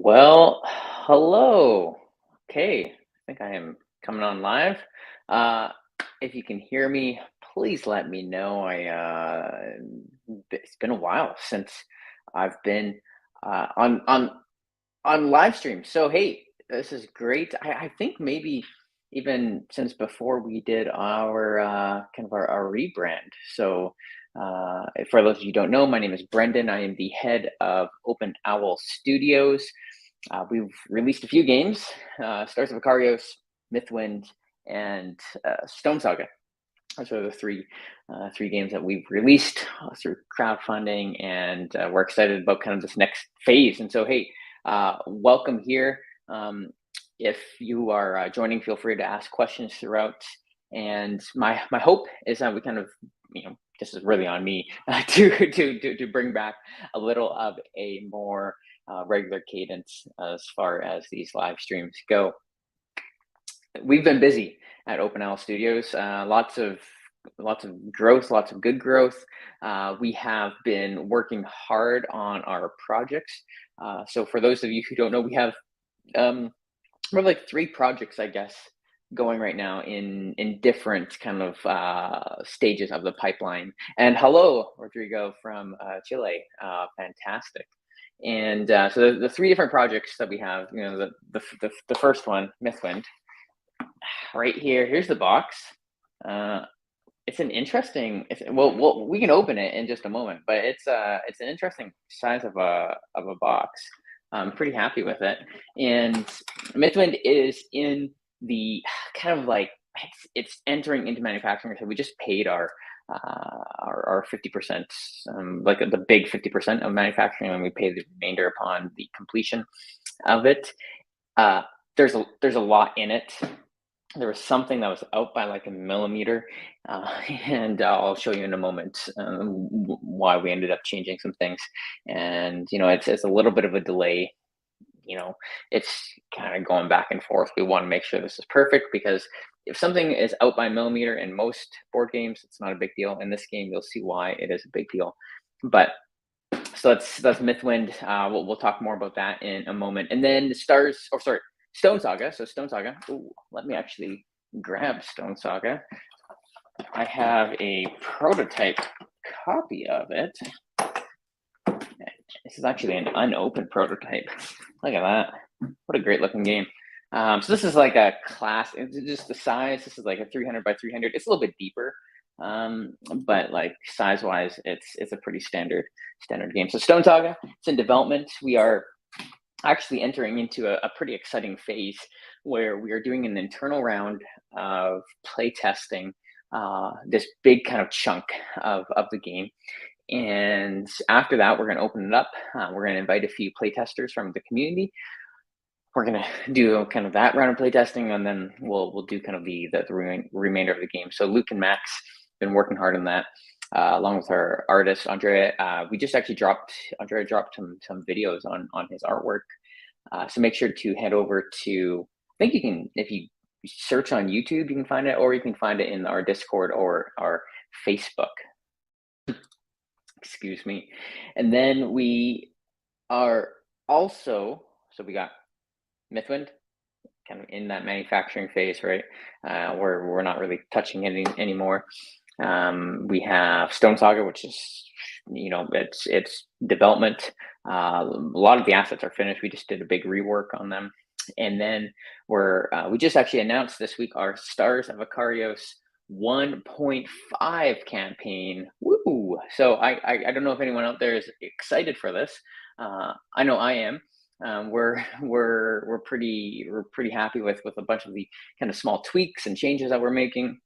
Well, hello. Okay, I think I am coming on live. Uh, if you can hear me, please let me know. It's been a while since I've been on live stream. So hey, this is great. I think maybe even since before we did our kind of our rebrand. So for those of you who don't know, my name is Brendan. I am the head of Open Owl Studios. We've released a few games, Stars of Akarios, Mythwind, and Stone Saga. Those are the three games that we've released through crowdfunding, and we're excited about kind of this next phase. And so, hey, welcome here. If you are joining, feel free to ask questions throughout. And my hope is that we kind of, this is really on me to bring back a little of a more regular cadence as far as these live streams go. We've been busy at Open Owl Studios. Lots of growth, lots of good growth. We have been working hard on our projects. So for those of you who don't know, we have like 3 projects, I guess, going right now in different kind of stages of the pipeline. And hello, Rodrigo from Chile. Fantastic. And so the 3 different projects that we have, the first one, Mythwind, right here. Here's the box. It's an interesting. Well, we can open it in just a moment, but it's an interesting size of a box. I'm pretty happy with it. And Mythwind is in the kind of like it's entering into manufacturing. So we just paid our 50%, like the big 50% of manufacturing, and we pay the remainder upon the completion of it. There's a lot in it. There was something that was out by like a millimeter, and I'll show you in a moment why we ended up changing some things. And it's a little bit of a delay. It's kind of going back and forth. We want to make sure this is perfect, because if something is out by a millimeter in most board games, it's not a big deal. In this game, you'll see why it is a big deal. But so that's Mythwind. We'll talk more about that in a moment. And then Stone Saga. So Stone Saga. Ooh, let me actually grab Stone Saga. I have a prototype copy of it. This is actually an unopened prototype. Look at that. What a great looking game. So this is like a class. It's just the size. This is like a 300 by 300. It's a little bit deeper, but like size wise, it's a pretty standard game. So Stone Saga, it's in development. We are actually entering into a pretty exciting phase where we are doing an internal round of play testing this big kind of chunk of the game. And after that, we're going to open it up. We're going to invite a few playtesters from the community. We're going to do kind of that round of playtesting, and then we'll do kind of the remainder of the game. So Luke and Max have been working hard on that, along with our artist, Andrea. We just actually Andrea dropped some videos on his artwork. So make sure to head over to, I think you can, if you search on YouTube, you can find it, or you can find it in our Discord or our Facebook. Excuse me. And then we are also, so we got Mythwind kind of in that manufacturing phase, right? Where we're not really touching it anymore. We have Stone Saga, which is, it's development. A lot of the assets are finished. We just did a big rework on them. And then we just actually announced this week our Stars of Akarios 1.5 campaign. Woo! So I don't know if anyone out there is excited for this. I know I am. We're pretty happy with a bunch of the kind of small tweaks and changes that we're making.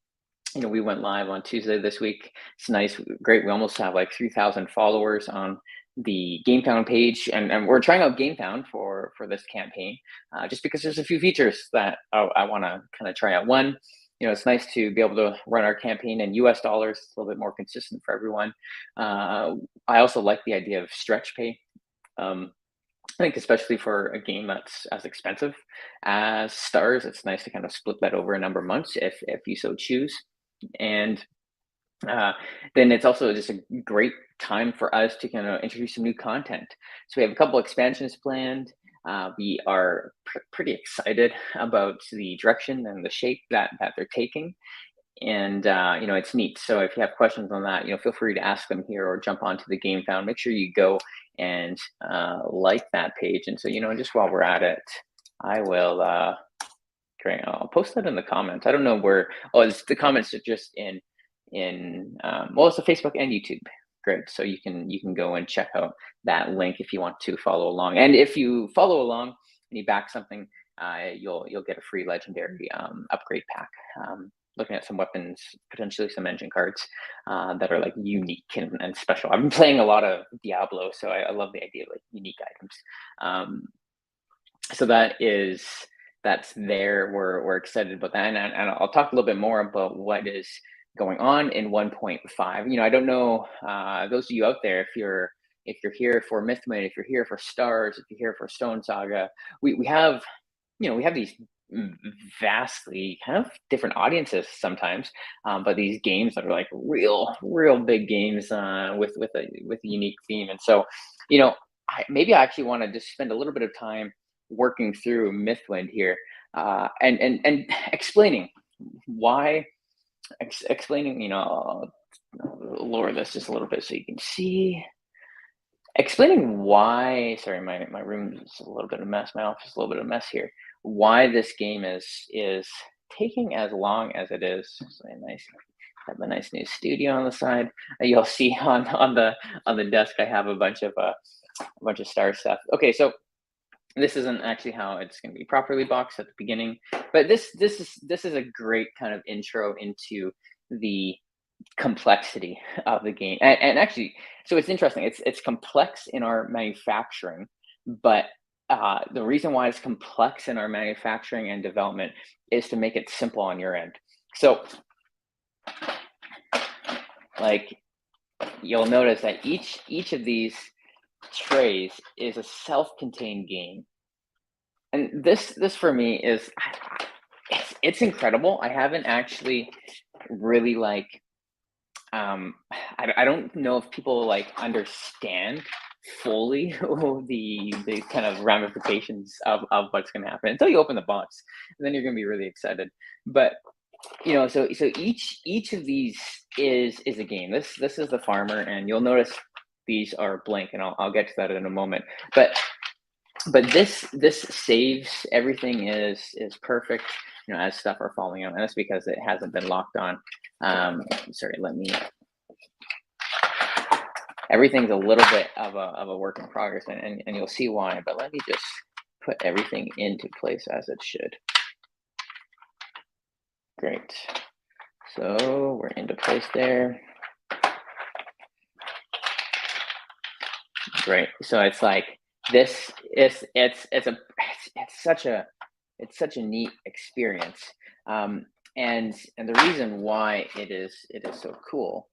We went live on Tuesday this week. It's nice, great. We almost have like 3,000 followers on the GameFound page, and we're trying out GameFound for this campaign, just because there's a few features that I want to kind of try out. One, it's nice to be able to run our campaign in US dollars. It's a little bit more consistent for everyone. I also like the idea of stretch pay. I think especially for a game that's as expensive as Stars, it's nice to kind of split that over a number of months if you so choose. And then it's also just a great time for us to kind of introduce some new content. So we have a couple expansions planned. We are pretty excited about the direction and the shape that they're taking. And it's neat. So if you have questions on that, feel free to ask them here or jump onto the Game Found. Make sure you go and like that page. And so, just while we're at it, I will great. I'll post that in the comments. I don't know where. Oh, the comments are just well, it's a Facebook and YouTube. Great. So you can go and check out that link if you want to follow along. And if you follow along and you back something, you'll get a free legendary upgrade pack. Looking at some weapons, potentially some engine cards that are like unique and special. I've been playing a lot of Diablo, so I love the idea of like unique items. So that's there. We're excited about that, and I'll talk a little bit more about what is going on in 1.5. I don't know those of you out there, if you're here for Mythwind, if you're here for Stars, if you're here for Stone Saga, we have these vastly kind of different audiences sometimes, but these games that are like real big games with a unique theme. And so maybe I actually want to just spend a little bit of time working through Mythwind here, and explaining why. I'll lower this just a little bit so you can see. Explaining why. Sorry, my room is a little bit of a mess. My office is a little bit of a mess here. Why this game is taking as long as it is. So have a nice new studio on the side. You'll see on the desk I have a bunch of Star stuff. Okay, so this isn't actually how it's going to be properly boxed at the beginning, but this is a great kind of intro into the complexity of the game. And actually, so it's interesting. It's complex in our manufacturing, but the reason why it's complex in our manufacturing and development is to make it simple on your end. So, like, you'll notice that each of these trays is a self-contained game, and this for me is it's incredible. I haven't actually really I don't know if people like understand fully the kind of ramifications of what's going to happen until you open the box, and then you're going to be really excited. But so each of these is a game. This is the farmer, and you'll notice these are blank, and I'll get to that in a moment. But this saves everything is perfect, as stuff are falling out, and that's because it hasn't been locked on. Sorry, everything's a little bit of a work in progress, and you'll see why, but let me just put everything into place as it should. Great. So we're into place there. Great. So it's like this is it's such a neat experience, and the reason why it is so cool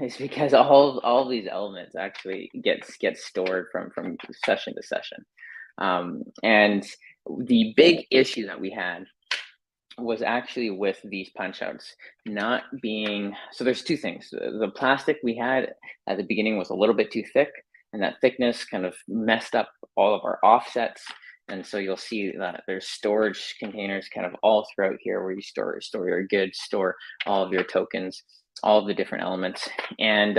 is because all these elements actually get stored from session to session, and the big issue that we had was actually with these punch outs not being. So there's two things. The plastic we had at the beginning was a little bit too thick, and that thickness kind of messed up all of our offsets. And so you'll see that there's storage containers kind of all throughout here where you store your goods, store all of your tokens, all of the different elements. And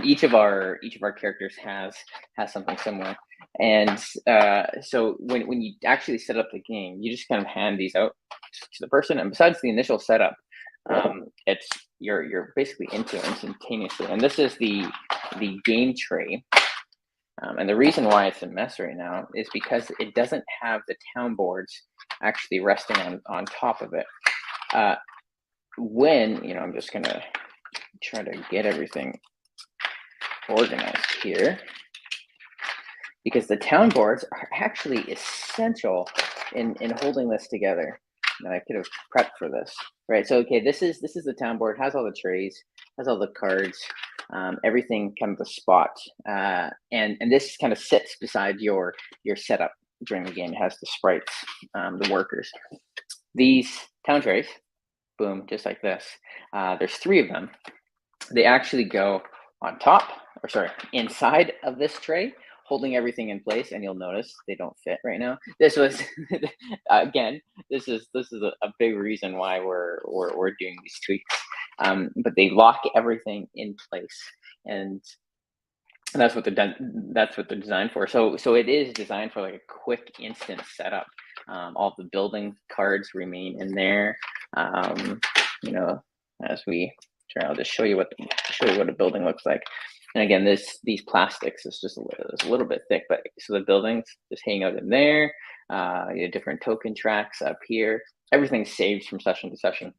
each of our characters has something similar. And so when you actually set up the game, you just kind of hand these out to the person. And besides the initial setup, it's you're basically into it instantaneously. And this is the game tray. And the reason why it's a mess right now is because it doesn't have the town boards actually resting on top of it. I'm just gonna try to get everything organized here, because the town boards are actually essential in holding this together. And I could have prepped for this, right? So okay, this is the town board. Has all the trays, has all the cards, everything kind of the spot, and this kind of sits beside your setup during the game. It has the sprites, the workers. These town trays, boom, just like this. There's 3 of them. They actually go on top, inside of this tray, holding everything in place, and you'll notice they don't fit right now. This was again, this is a big reason why we're doing these tweaks. But they lock everything in place, and that's what they're done. That's what they're designed for. So it is designed for like a quick, instant setup. All the building cards remain in there. You know, as we try, I'll just show you what a building looks like. And again, these plastics is just a little bit thick, but so the buildings just hang out in there. You have different token tracks up here. Everything's saved from session to session.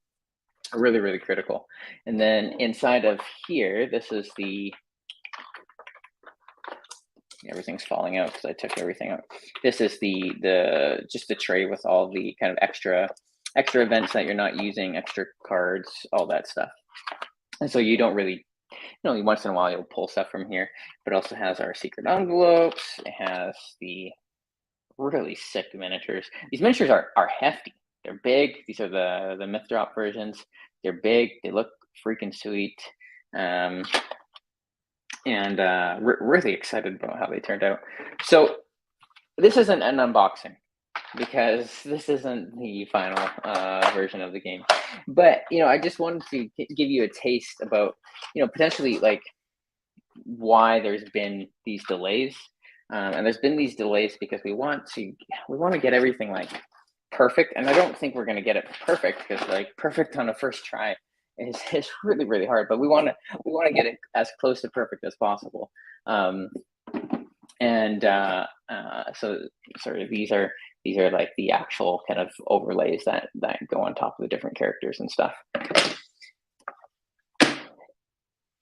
Really, really critical. And then inside of here, this is the everything's falling out because I took everything out. This is the just a tray with all the kind of extra events that you're not using, extra cards, all that stuff. And so you don't really, once in a while you'll pull stuff from here, but it also has our secret envelopes. It has the really sick miniatures. These miniatures are hefty. They're big. These are the Myth Drop versions. They're big. They look freaking sweet. And really excited about how they turned out. So this isn't an unboxing because this isn't the final version of the game, but I just wanted to give you a taste about potentially like why there's been these delays, and there's been these delays because we want to get everything like perfect, and I don't think we're going to get it perfect because like perfect on a first try is really, really hard, but we want to get it as close to perfect as possible. So sorry, these are like the actual kind of overlays that go on top of the different characters and stuff.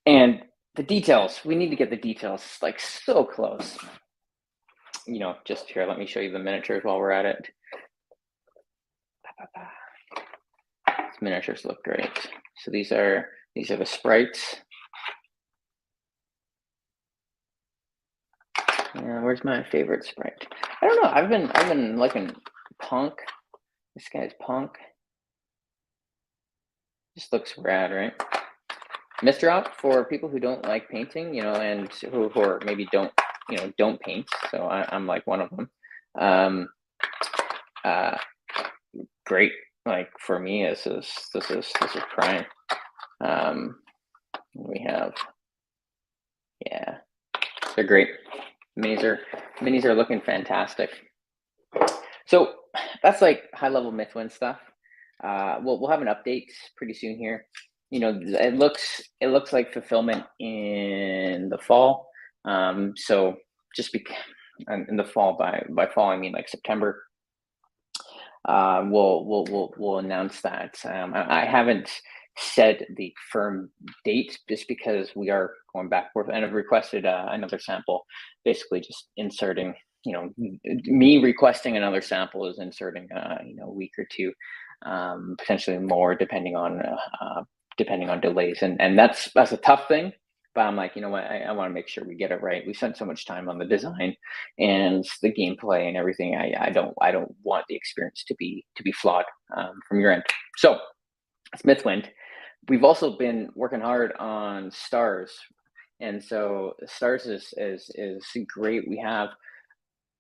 And the details, we need to get the details like so close. Just here, let me show you the miniatures while we're at it. These miniatures look great. So these are the sprites. Where's my favorite sprite? I don't know. I've been liking Punk. This guy's Punk. Just looks rad, right? Myth Drop for people who don't like painting, and who are maybe don't paint. So I'm like one of them. Great. Like for me, this is prime. We have, yeah, they're great. Minis are looking fantastic. So that's like high level Mythwind stuff. We'll have an update pretty soon here. It looks like fulfillment in the fall. So just in the fall, by fall I mean like September. We'll announce that. I haven't said the firm date just because we are going back and forth, and I've requested another sample, basically just inserting, me requesting another sample is inserting, a week or two, potentially more depending on delays. And that's a tough thing. But I'm like, what, I want to make sure we get it right. We spent so much time on the design and the gameplay and everything. I don't want the experience to be flawed from your end. So it's Mythwind. We've also been working hard on Stars, and so Stars is great. We have.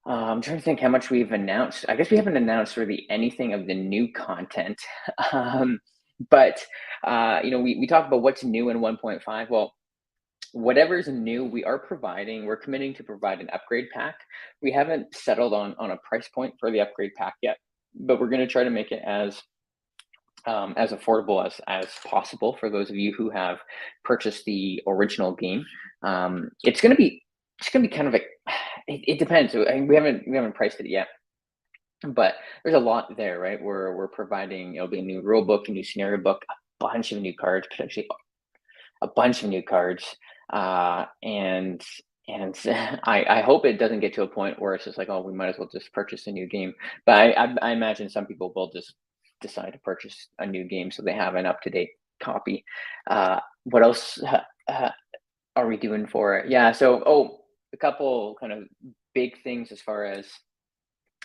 I'm trying to think how much we've announced. I guess we haven't announced really anything of the new content, but we talk about what's new in 1.5. Well, whatever's new, we're committing to provide an upgrade pack. We haven't settled on a price point for the upgrade pack yet, but we're going to try to make it as affordable as possible for those of you who have purchased the original game. It's going to be kind of it depends. We haven't priced it yet, but there's a lot there, right? We're providing, it'll be a new rulebook, a new scenario book, a bunch of new cards, potentially a bunch of new cards. And I hope it doesn't get to a point where it's just like, oh, we might as well just purchase a new game. But I imagine some people will just decide to purchase a new game so they have an up-to-date copy. What else are we doing for it? Yeah, so a couple kind of big things as far as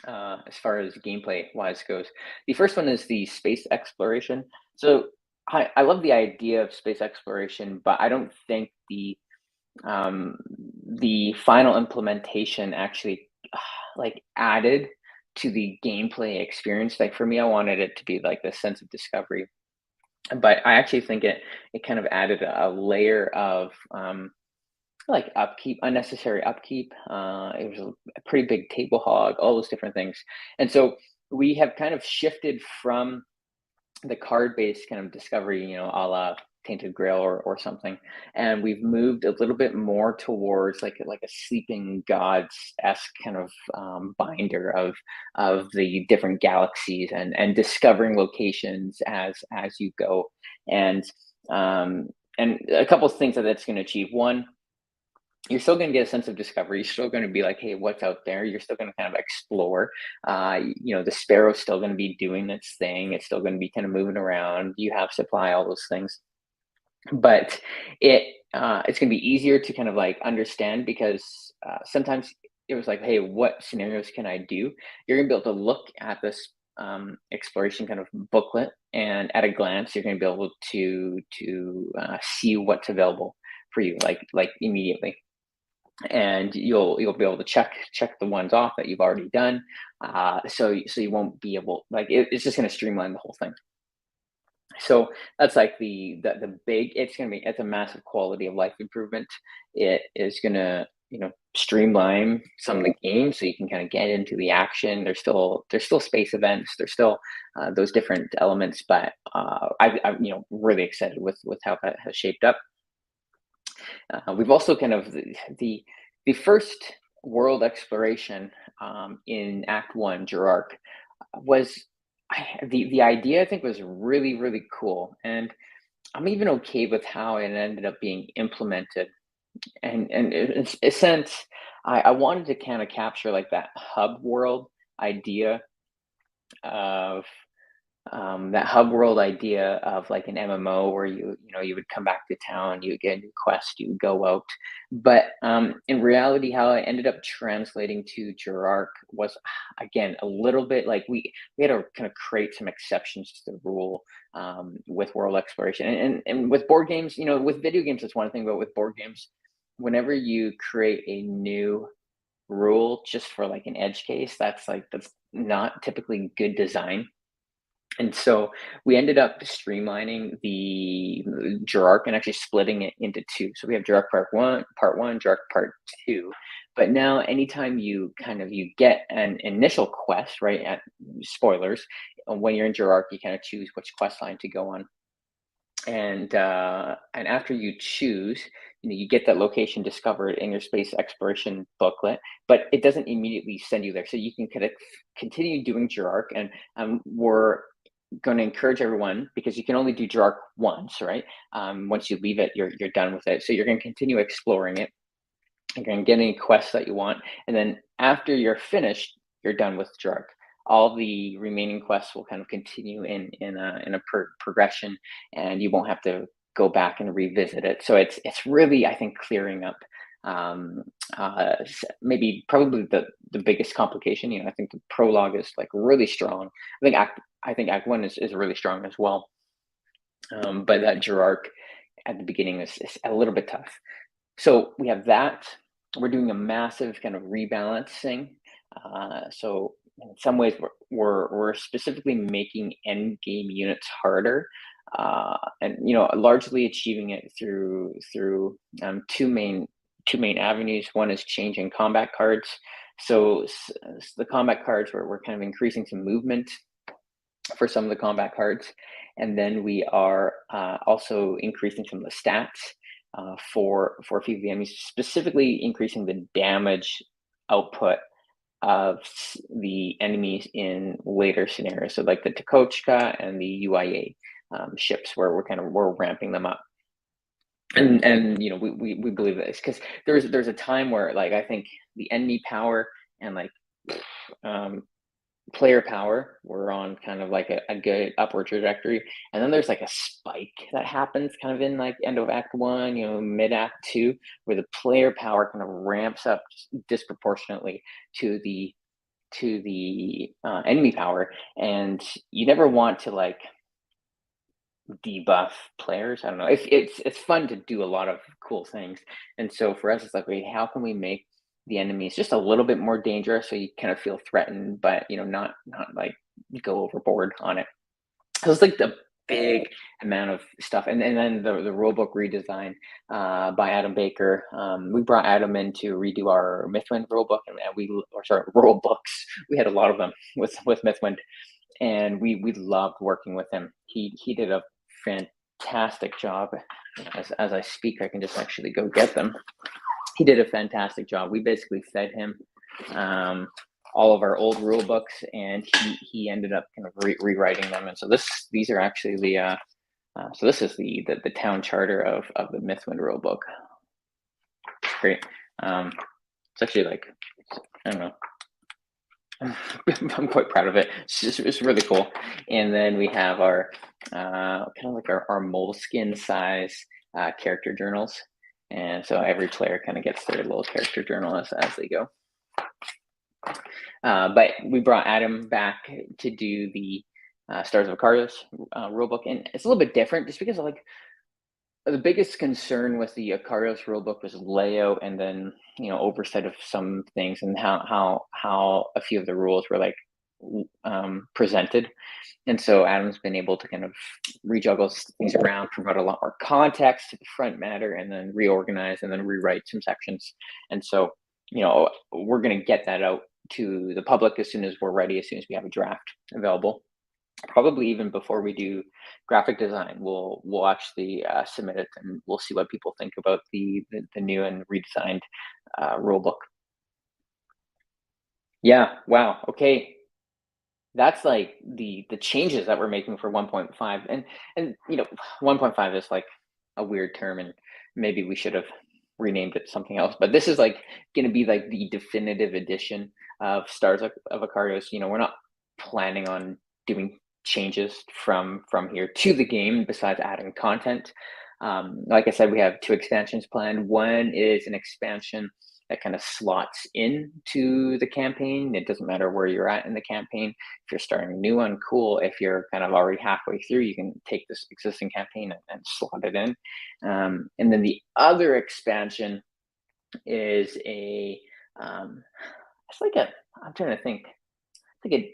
gameplay wise goes. The first one is the space exploration. So I love the idea of space exploration, but I don't think the the final implementation actually like added to the gameplay experience. Like for me, I wanted it to be like this sense of discovery, but I actually think it kind of added a layer of like upkeep, unnecessary upkeep. It was a pretty big table hog, all those different things. And so we have kind of shifted from the card-based kind of discovery, a la Tainted Grail or something, and we've moved a little bit more towards like a sleeping gods esque kind of binder of the different galaxies and discovering locations as you go, and um, and a couple of things that that's going to achieve. One, you're still going to get a sense of discovery. You're still going to be like, hey, what's out there? You're still going to kind of explore. The sparrow's still going to be doing its thing. It's still going to be kind of moving around. You have supply, all those things. But it's going to be easier to kind of like understand, because sometimes it was like, hey, what scenarios can I do? You're going to be able to look at this exploration kind of booklet, and at a glance, you're going to be able to see what's available for you, like immediately, and you'll be able to check the ones off that you've already done. So you won't be able, like, it's just going to streamline the whole thing. So that's like the big, it's a massive quality of life improvement. It is gonna, streamline some of the games so you can kind of get into the action. There's still space events, there's still those different elements, but I'm really excited with how that has shaped up. We've also kind of the first world exploration in Act One, Gerark, was the idea, I think, was really really cool, and I'm even okay with how it ended up being implemented. And in a sense, I wanted to kind of capture like that hub world idea of like an MMO where you would come back to town, you would get a new quest, you would go out. But in reality, how it ended up translating to Gerark was, again, a little bit like we had to kind of create some exceptions to the rule with world exploration, and with board games. With video games it's one thing, but with board games, whenever you create a new rule just for like an edge case, that's not typically good design. And so we ended up streamlining the Gerark and actually splitting it into two. So we have Gerark Part 1, Gerark Part 2. But now anytime you get an initial quest, right? At spoilers, when you're in Gerark, you kind of choose which quest line to go on. And after you choose, you get that location discovered in your space exploration booklet, but it doesn't immediately send you there. So you can kind of continue doing Gerark, and we're going to encourage everyone, because you can only do Gerark once, right? Once you leave it, you're done with it. So you're going to continue exploring it. You're going to get any quests that you want, and then after you're finished, you're done with Gerark. All the remaining quests will kind of continue in a progression, and you won't have to go back and revisit it. So it's really, I think, clearing up maybe probably the biggest complication. I think the prologue is like really strong. I think Act One is really strong as well. But that Gerark at the beginning is a little bit tough. So we have that. We're doing a massive kind of rebalancing. So in some ways, we're specifically making end game units harder, and largely achieving it through two main avenues. One is changing combat cards. So the combat cards, we're kind of increasing some movement for some of the combat cards, and then we are also increasing some of the stats for a few of the enemies, specifically increasing the damage output of the enemies in later scenarios. So like the Tukochka and the UIA ships, where we're ramping them up. And we believe this because there's a time where, like, I think the enemy power and like player power, we're on kind of like a good upward trajectory, and then there's like a spike that happens kind of in like end of Act One, mid Act Two, where the player power kind of ramps up disproportionately to the enemy power, and you never want to like debuff players. I don't know. It's fun to do a lot of cool things, and so for us, it's like, wait, how can we make the enemies just a little bit more dangerous so you kind of feel threatened, but not like go overboard on it. So it's like the big amount of stuff, and then the rulebook redesign by Adam Baker. We brought Adam in to redo our Mythwind rulebook, and we or sorry rule books. We had a lot of them with Mythwind, and we loved working with him. He did a fantastic job. As I speak, I can just actually go get them. He did a fantastic job. We basically fed him all of our old rule books, and he ended up kind of rewriting them. And so these are actually the so this is the town charter of the Mythwind rule book. It's great. It's actually like, I don't know. I'm quite proud of it. It's really cool. And then we have our kind of like our moleskin size character journals. And so every player kind of gets their little character journal as they go. But we brought Adam back to do the Stars of Akarios rulebook, and it's a little bit different just because of like the biggest concern with the Akarios rulebook was layout, and then oversight of some things, and how a few of the rules were like presented. And so Adam's been able to kind of rejuggle things around, provide a lot more context to the front matter, and then reorganize and then rewrite some sections. And so we're going to get that out to the public as soon as we're ready, as soon as we have a draft available. Probably even before we do graphic design, we'll actually submit it, and we'll see what people think about the new and redesigned rulebook. Yeah. Wow. Okay. That's like the changes that we're making for 1.5, and 1.5 is like a weird term, and maybe we should have renamed it something else. But this is like going to be like the definitive edition of Stars of Akarios. We're not planning on doing changes from here to the game besides adding content. Like I said, we have 2 expansions planned. One is an expansion that kind of slots into the campaign. It doesn't matter where you're at in the campaign. If you're starting a new one, cool. If you're kind of already halfway through, you can take this existing campaign and slot it in. And then the other expansion is it's like I'm trying to think, like a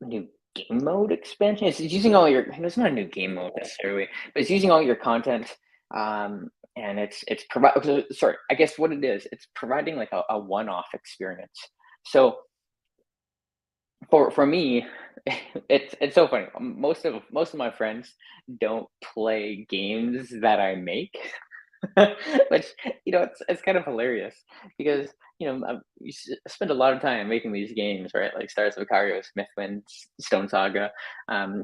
new game mode expansion. It's using all your, it's not a new game mode necessarily, but it's using all your content. And it's sorry, I guess what it is, it's providing like a one-off experience. So for me, it's so funny. Most of my friends don't play games that I make. Which it's kind of hilarious because spend a lot of time making these games, right? Like Stars of Akarios, Mythwind, Stone Saga.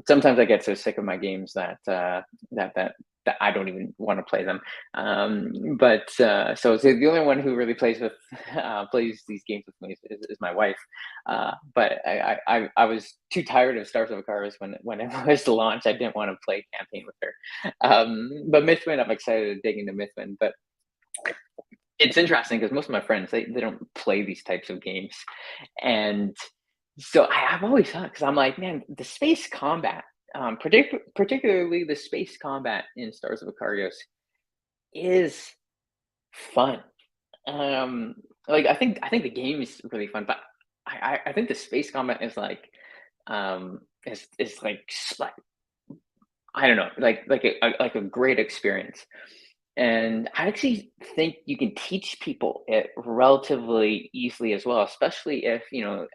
Sometimes I get so sick of my games that I don't even want to play them. But so the only one who really plays these games with me is my wife. But I was too tired of Stars of Akarios when it was launched. I didn't want to play campaign with her. But Mythwind, I'm excited to dig into Mythwind. But it's interesting because most of my friends, they don't play these types of games. And so I've always thought, because I'm like, man, the space combat, particularly the space combat in Stars of Akarios, is fun. Like I think the game is really fun, but I think the space combat is like is like I don't know, like a great experience. And I actually think you can teach people it relatively easily as well, especially if,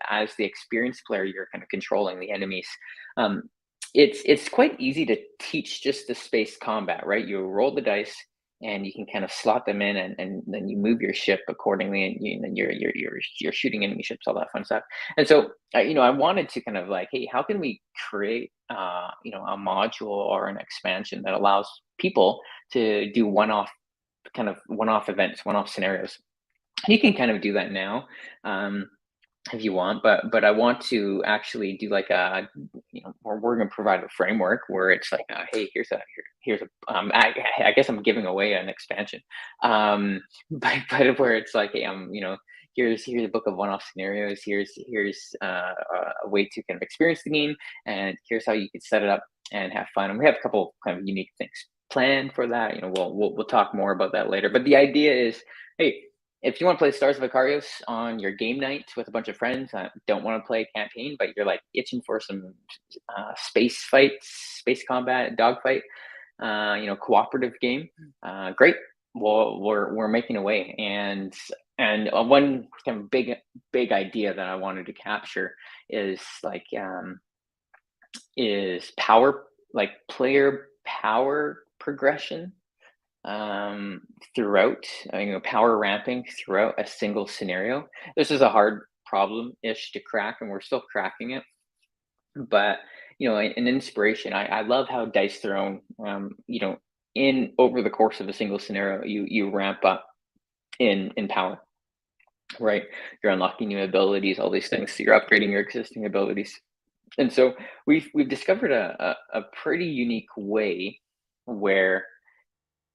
as the experienced player, you're kind of controlling the enemies. Um, it's quite easy to teach just the space combat, right? You roll the dice and you can kind of slot them in, and then you move your ship accordingly, and then you're shooting enemy ships, all that fun stuff. And so I wanted to kind of like, hey, how can we create a module or an expansion that allows people to do one-off events, one-off scenarios. You can kind of do that now if you want, but I want to actually do like we're going to provide a framework where it's like, hey, here's a I guess I'm giving away an expansion, but where it's like, hey, here's a book of one-off scenarios. Here's a way to kind of experience the game, and here's how you could set it up. and have fun. And we have a couple kind of unique things planned for that. We'll talk more about that later. But the idea is, hey, if you want to play Stars of Akarios on your game night with a bunch of friends, don't want to play campaign, but you're like itching for some space fights, space combat, dogfight, cooperative game. Great. Well, we're making a way, and one kind of big idea that I wanted to capture is power, like player power progression throughout, power ramping throughout a single scenario. This is a hard problem-ish to crack, and we're still cracking it. But an inspiration. I love how dice thrown. In over the course of a single scenario, you ramp up in power, right? You're unlocking new abilities, all these things. So you're upgrading your existing abilities, and so we've discovered a pretty unique way where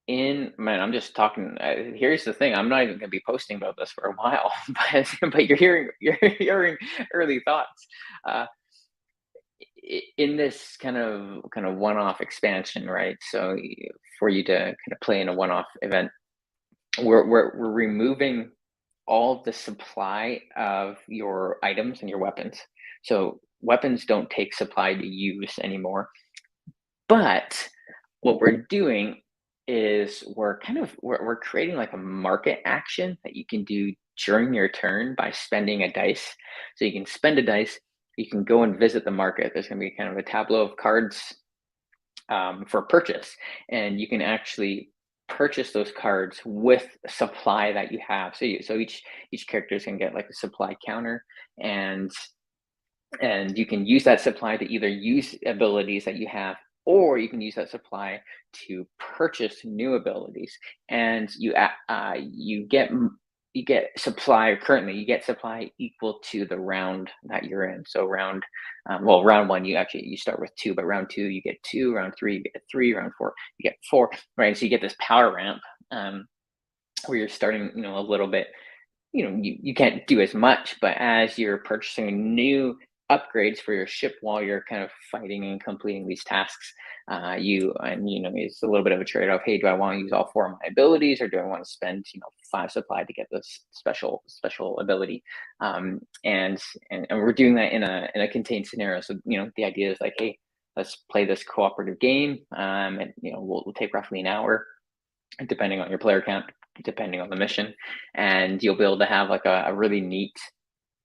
I'm just talking. Here's the thing: I'm not even going to be posting about this for a while, but you're hearing early thoughts. In this kind of one-off expansion, right? So for you to kind of play in a one-off event, we're removing all of the supply of your items and your weapons. So weapons don't take supply to use anymore. But what we're doing is we're creating like a market action that you can do during your turn by spending a dice. So you can spend a dice, you can go and visit the market. There's going to be kind of a tableau of cards for purchase, and you can actually purchase those cards with supply that you have. So each character is going to get like a supply counter, and you can use that supply to either use abilities that you have, or you can use that supply to purchase new abilities. And you get supply. Currently you get supply equal to the round that you're in. So round one you start with 2, but round 2 you get 2, round 3 you get 3, round 4 you get 4, right? So you get this power ramp where you're starting a little bit. You can't do as much, but as you're purchasing new upgrades for your ship while you're kind of fighting and completing these tasks, it's a little bit of a trade-off. Hey, do I want to use all 4 of my abilities, or do I want to spend 5 supply to get this special ability? And we're doing that in a contained scenario. So the idea is like, hey, let's play this cooperative game, and we'll take roughly an hour, depending on your player count, depending on the mission, and you'll be able to have like a really neat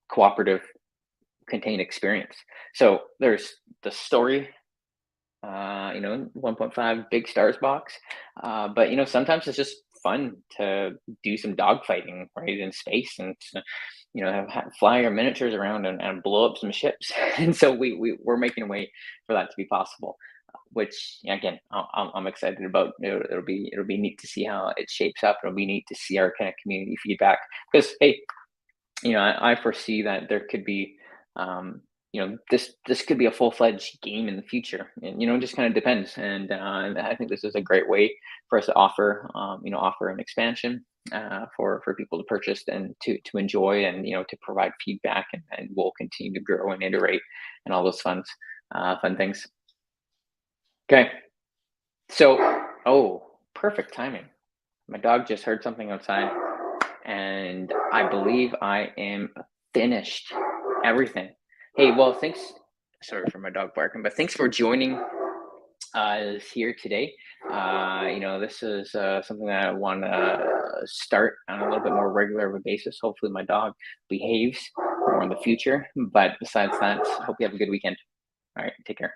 cooperative contained experience. So there's the story, 1.5 big stars box, but sometimes it's just fun to do some dogfighting right in space, and fly your miniatures around and blow up some ships. And so we're making a way for that to be possible, which again I'm excited about. It'll be neat to see how it shapes up. It'll be neat to see our kind of community feedback, because hey, I foresee that there could be this could be a full-fledged game in the future, and it just kind of depends. And I think this is a great way for us to offer an expansion for people to purchase and to enjoy, and to provide feedback, and we'll continue to grow and iterate and all those fun things. Okay, so perfect timing. My dog just heard something outside, and I believe I am finished everything. Hey, well, thanks. Sorry for my dog barking, but thanks for joining us here today. This is something that I want to start on a little bit more regular of a basis. Hopefully my dog behaves more in the future. But besides that, hope you have a good weekend. All right, take care.